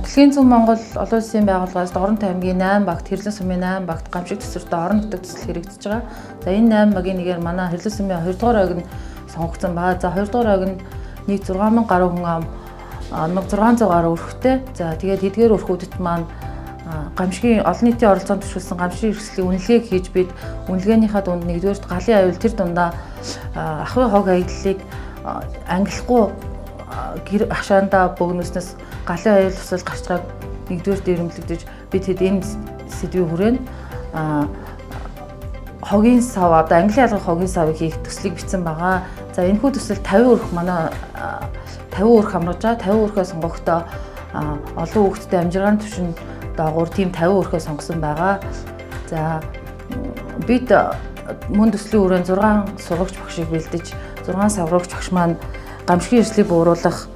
Дэлхийн зүүн Монгол олон улсын байгууллагаас Дорнот аймгийн 8 багт хэрлэн сумын 8 багт гамшиг төсвөртэй орон нутаг төсөл хэрэгжиж байгаа. За энэ 8 багийн нэгээр манай хэрлэн сумын 2 дугаар ойг нь сонгогдсон байгаа. За 2 дугаар ойг нь нийт 6000 гаруй хүн ам 1600 гаруй өрхтэй. За тэгээд эдгээр өрхүүдэд маань гамшигын олон нийтийн оролцоонд тушуулсан гамшигын хэрэгслийн үнэлгээг хийж бид үнэлгээнийхээ дунд нэгдүгээр галын аюул тэр дундаа ахуй хог аяллыг ангилахгүй гэр хашаандаа бөгнөснөөс галын аюул тусал гарч байгааг нэгдүгээр ирэмлэгдэж бид хэд энэ сэдвийн хүрээнд хогийн сав одоо англи ялгах хогийн савыг хийх төслийг бичсэн байгаа. За энэхүү төсөл 50 өрх манай 50 өрх хамраж байгаа. 50 өрхөө сонгохдоо олон хүүхэдтэй амжиргааны түвшин доогуур тийм 50 өрхөө сонгосон байгаа. За бид мөн төслийн хүрээнд 6 сургагч багшийг бэлдэж 6 саврагч багш маань гамшигын эрсдлийг бууруулах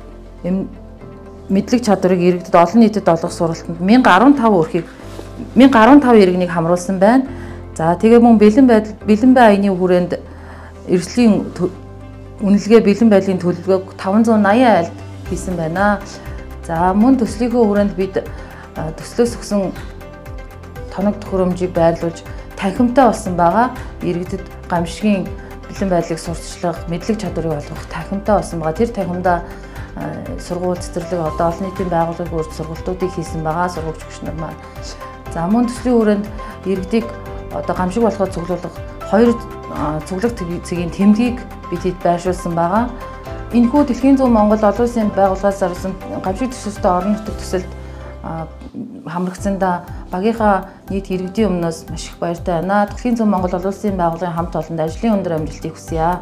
мэдлэг чадварыг иргэдэд олон нийтэд олгох сургалтанд 1015 иргэнийг хамруулсан байна. За тэгээ мөн бэлэн бай аяны хүрээнд эрсдлийн үнэлгээ бэлэн байдлын төлөвлөгөөг 580 айлд хийсэн байна. За мөн төслийнхөө хүрээнд бид төслөөс өгсөн тоног төхөөрөмжийг байрлуулж танхимтай болсон байгаа. Иргэдэд гамшигын бэлэн байдлыг сурталчлах, мэдлэг чадварыг олгох танхимтай болсон байгаа. Тэр танхимдаа сургууль цэцэрлэг одоо олон нийтийн байгууллагын бүрд сургалтуудыг хийсэн байгаа сургууч багш нар маань. За мөн төслийн хүрээнд иргэдийг одоо гамшиг болгоод цуглуулах 2 цуглах цэгийн тэмдгийг бид хэд байршуулсан байгаа. Энэхүү Дэлхийн зүүн Монгол олон улсын байгууллагаас зарсан гамшиг төсөлтөд орон нутаг төсөлд хамрагдсандаа багийнхаа нийт иргэдийн өмнөөс маш их баяртай байна. Дэлхийн зүүн Монгол олон улсын байгууллагын хамт олонд ажлын өндөр амжилтыг хүсье.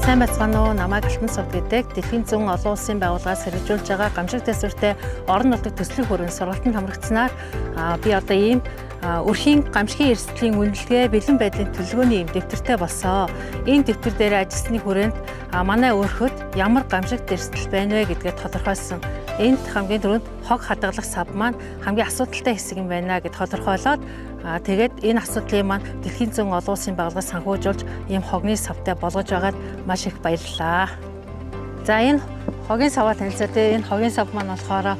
Сайн байцгаана уу? Намайг Алтан сувд гэдэг Дэлхийн зүүн олон улсын байгууллагаас хэрэгжүүлж байгаа гамшиг төсвөртэй орон нутаг төслийн хүрээнд сургалтанд хамрагдсанаар би одоо ийм өрхийн гамшигын эрсдлийн үнэлгээ бэлэн байдлын төлөвлөгөөний ийм дэвтэртэй болсон. Энэ дэвтэр дээр ажилласны хүрээнд манай өөрхөд ямар гамшигт эрсдэл байна вэ гэдгээ тодорхойлсон. Энд хамгийн түрүүнд хог хадгалах сав маань хамгийн асуудалтай хэсэг юм байна гэд тодорхойлоод тэгээд энэ асуудлыг маань Дэлхийн зүүн олон улсын байгууллагаас санхүүжүүлж ийм хогны савтай болгож байгаад маш их баярлалаа. За энэ хогийн саваа танилцуулъя. Энэ хогийн сав маань болохоор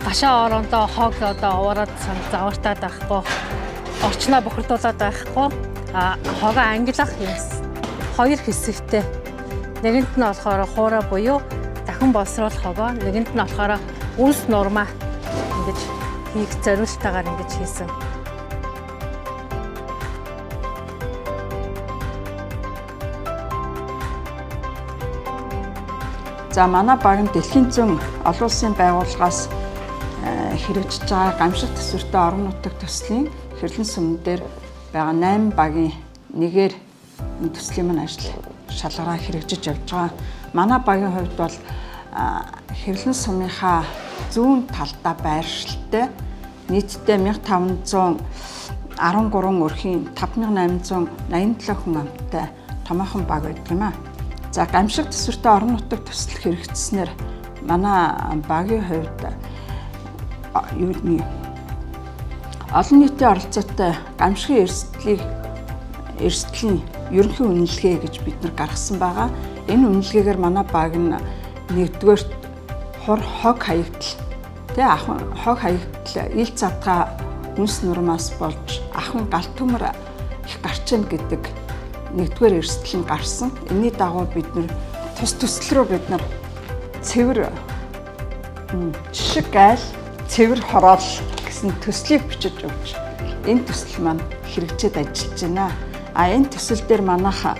гашаа орондоо хог одоо уураад завартаад байхгүй, орчноо бохирдуулаад байхгүй, хогоо ангилах юм 2 хэсэгтэй. Нэгэнд нь болохоор хуурай буюу дахин боловсруулах хогоо, нэгэнд нь болохоор үнс нурмаа ингэж хийх зориултаагаар ингэж хийсэн. За манай баг нь Дэлхийн зүүн олон улсын байгууллагаас хэрэгжиж байгаа гамшиг төсвөртэй орон нутаг төслийн хэрлэн сумн дээр байгаа 8 багийн нэгээр энэ төслийн маань ажил шалгараа хэрэгжиж явж байгаа. Манай багийн хувьд бол хэрлэн сумынхаа зүүн талдаа байршилтай нийтдээ 1513 өрхийн 5887 хүн амттай томоохон баг байдаг юм аа. За гамшиг төсвөртэй орон нутаг төсөл хэрэгжснээр манай багийн хувьд олон нийтийн оролцоотой гамшигын эрсдлийн ерөнхий үнэлгээ гэж бид нар гаргасан байгаа. Энэ үнэлгээгээр манай баг нь нэгдүгээрт хог хаягдал хог хаягдал ил задгаа үнс нурмаас болж ахын галт төмөр их гарч ийн гэдэг нэгдүгээр эрсдэл нь гарсан. Энэний дагуу бид нар төсөл рүү бид нар цэвэр жишг айл цэвэр хороол гэсэн төслийг бичиж өгч энэ төсөл маань хэрэгжээд ажиллаж байна. Энэ төсөл дээр манайха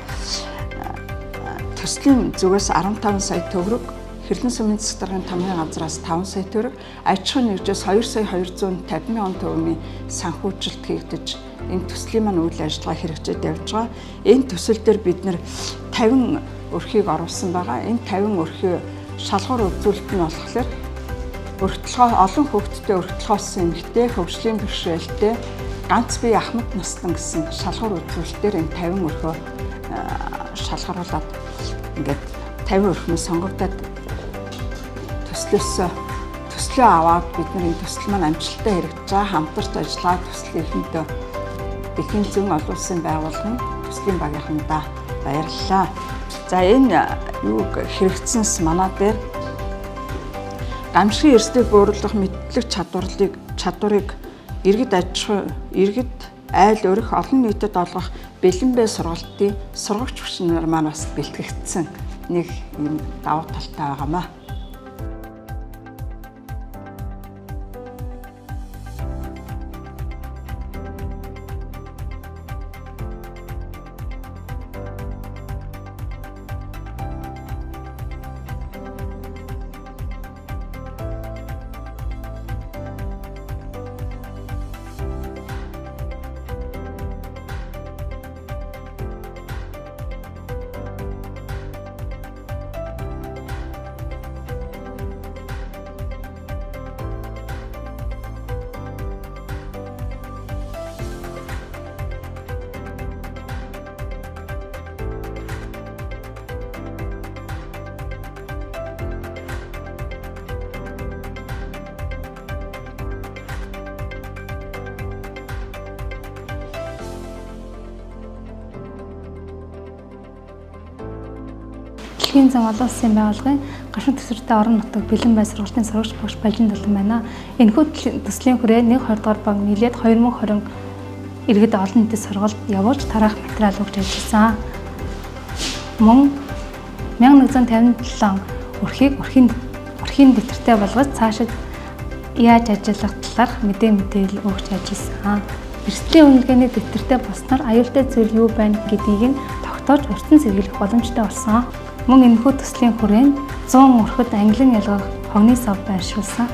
төслийн зүгээс 15 сая төгрөг Хэрлэн сумын засаг даргын тамгын газраас 5 сая төгрөг, аж ахуйн нэгжээс 2 сая 250 мянган төгрөгийн санхүүжилт хийгдэж энэ төслийн маань үйл ажиллагаа хэрэгжиж явж байгаа. Энэ төсөл дээр бид нэр 50 өрхийг оруулсан байгаа. Энэ 50 өрхөө шалгуур үзүүлэлт нь болохоор олон хүүхэдтэй өртөлгөөсөн эмэгтэй, хөгжлийн бэрхшээлтэй, ганц бие ахмад настан гэсэн шалгуур үзүүлэлтээр энэ 50 өрхөө шалгаруулад ингээд 50 өрхний сонгогдоод төслөө аваад бид нар энэ төсөл маань амжилттай хэрэгжиж байгаа. Хамтарч ажиллаад төслийн эхэндээ Дэлхийн зүүн олон улсын байгууллагын төслийн багийнхандаа баярлалаа. За энэ юуг хэрэгцсэнс манай дээр гамшигын эрсдэлийг бууруулах мэдлэг чадварыг иргэд айл өрх олон нийтэд олгох бэлэн бай сургалтын сургагч хүчнээр маань бас бэлтгэгдсэн нэг юм давуу талтай байгаамаа. Дэлхийн зам олон улсын байгууллагын гашуун төсвөртэй орон нутаг бэлэн бай сургалтын сурагч багш Балжин Далан байна. Энэхүү төслийн хүрээ 1-2 дугаар баг нийлээд 2020 иргэд олон нийтэд сургалт явуулж тараах материал өгч ажилласан. Мөн 1157 өрхийн дэвтэртэй болгож цаашид яаж ажиллах талаарх мэдээлэл өгч ажилласан. Эрсдлийн үнэлгээний дэвтэртэй болсноор аюултай зүйл юу байна гэдгийг нь тогтоож урьдчилан сэргийлэх боломжтой болсон. Мөн энэхүү төслийн хүрээнд 100 өрхөд ангилан ялгах хогны сав байршуулсан.